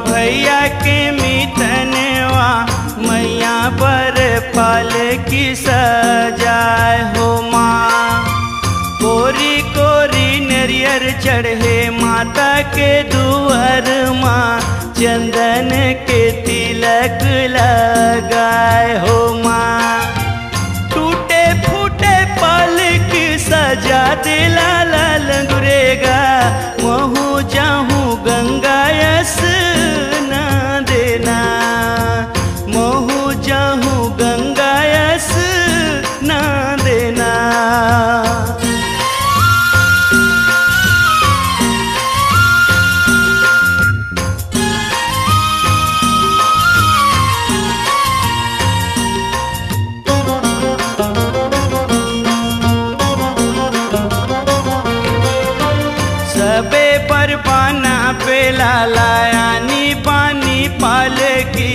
भैया के मितनवा मैया पर पाल की सजाए हो माँ। कोरी कोरी नरियर चढ़े माता के दुआर माँ, चंदन के तिलक लगाए हो माँ। टूटे फूटे पालक सजा दिला लाल गुरेगा, महू जाहूँ गंगा यस ना देना, महू जाहूँ गंगा यस ना देना। सबे पर पाना पे लायानी पानी पाल की,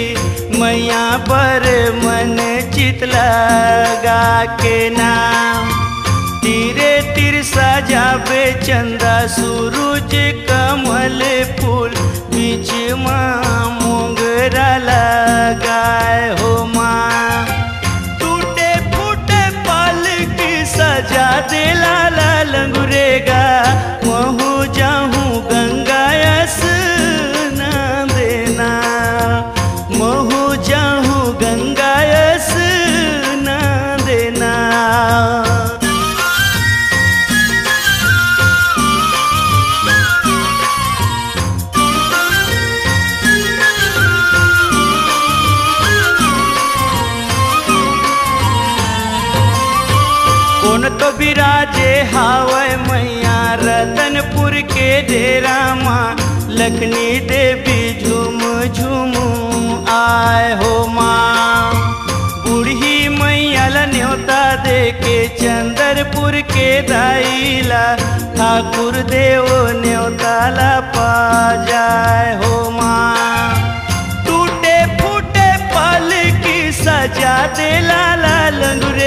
मैया पर मन चित लगा के नाम। तीरे तीर सजाबे चंदा सूरज कमल फूल, बीच माँ मोगरा लगाए हो माँ। टूटे फूटे पालक सजा दे लाला लंगुरेगा, महू जाहूँ गंगा यस ना देना, महू जाहूँ गंगा यस ना देना। कौन तो विराजे हावय मैया रतनपुर के डेरा माँ, लखनी देवी झूम झूम आए हो माँ। बूढ़ी मैया ला न्योता दे के चंदरपुर के दाईला, ठाकुर देव न्योता ला पा जाए हो माँ। टूटे फूटे पालक सजा दे लाला लंगुरे